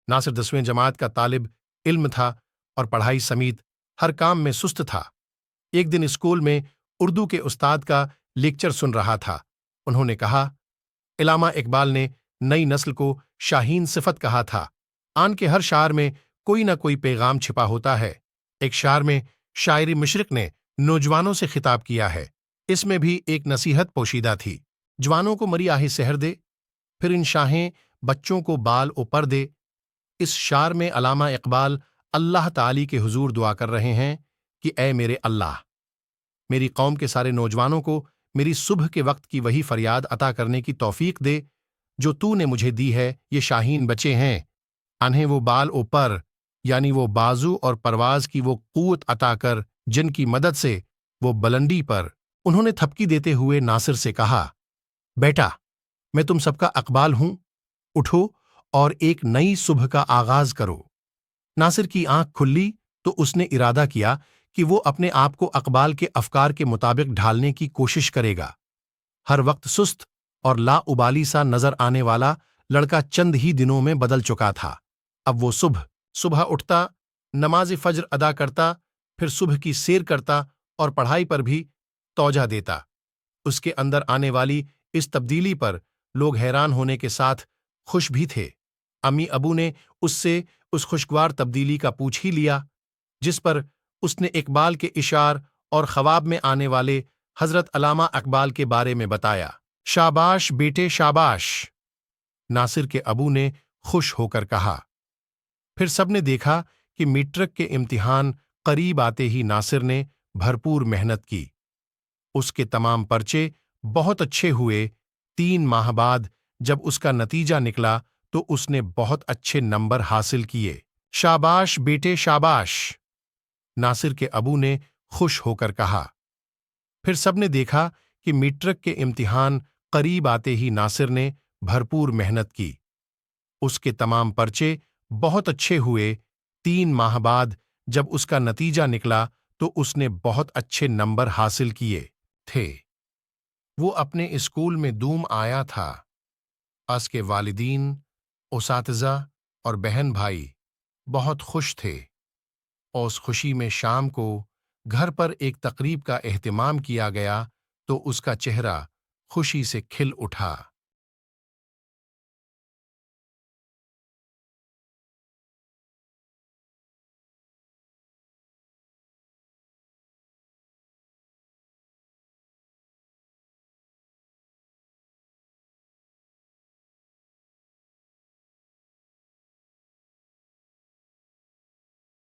नासिर 10वीं जमात का तालिब इल्म था और पढ़ाई समेत हर काम में सुस्त था। एक दिन स्कूल में उर्दू के उस्ताद का लेक्चर सुन रहा था। उन्होंने कहा, इलामा इकबाल ने नई नस्ल को शाहीन सिफत कहा था। आन के हर शार में कोई ना कोई पैगाम छिपा होता है। एक शार में शायरी मुशरिक ने नौजवानों से खिताब किया है। इसमें भी एक नसीहत पोशीदा थी। जवानों को मरी आहे सहर दे, फिर इन शाहें बच्चों को बाल ऊपर दे। इस शार में अलामा इकबाल अल्लाह ताली के हुजूर दुआ कर रहे हैं कि ऐ मेरे अल्लाह, मेरी कौम के सारे नौजवानों को मेरी सुबह के वक्त की वही फरियाद अता करने की तौफीक दे जो तूने मुझे दी है। ये शाहीन बच्चे हैं, अन्हें वो बाल ऊपर यानी वो बाजू और परवाज की वो क़ुव्वत अता कर जिनकी मदद से वो बुलंदी पर। उन्होंने थपकी देते हुए नासिर से कहा, बेटा, मैं तुम सबका अकबाल हूं, उठो और एक नई सुबह का आगाज करो। नासिर की आंख खुली तो उसने इरादा किया कि वो अपने आप को अकबाल के अफकार के मुताबिक ढालने की कोशिश करेगा। हर वक्त सुस्त और लाउबाली सा नजर आने वाला लड़का चंद ही दिनों में बदल चुका था। अब वो सुबह उठता, नमाज फज्र अदा करता, फिर सुबह की सैर करता और पढ़ाई पर भी तौजा देता। उसके अंदर आने वाली इस तब्दीली पर लोग हैरान होने के साथ खुश भी थे। अम्मी अबू ने उससे उस खुशगवार तब्दीली का पूछ ही लिया, जिस पर उसने इकबाल के इशार और ख्वाब में आने वाले हजरत अलामा इकबाल के बारे में बताया। शाबाश बेटे शाबाश, नासिर के अबू ने खुश होकर कहा। फिर सबने देखा कि मैट्रिक के इम्तिहान करीब आते ही नासिर ने भरपूर मेहनत की। उसके तमाम पर्चे बहुत अच्छे हुए। 3 माह बाद जब उसका नतीजा निकला तो उसने बहुत अच्छे नंबर हासिल किए। शाबाश बेटे शाबाश, नासिर के अबू ने खुश होकर कहा। फिर सबने देखा कि मैट्रिक के इम्तिहान करीब आते ही नासिर ने भरपूर मेहनत की। उसके तमाम पर्चे बहुत अच्छे हुए। 3 माह बाद जब उसका नतीजा निकला तो उसने बहुत अच्छे नंबर हासिल किए थे। वो अपने स्कूल में दूम आया था। उसके वालिदीन, उसातिज़ा और बहन भाई बहुत खुश थे। और उस खुशी में शाम को घर पर एक तकरीब का एहतिमाम किया गया तो उसका चेहरा खुशी से खिल उठा।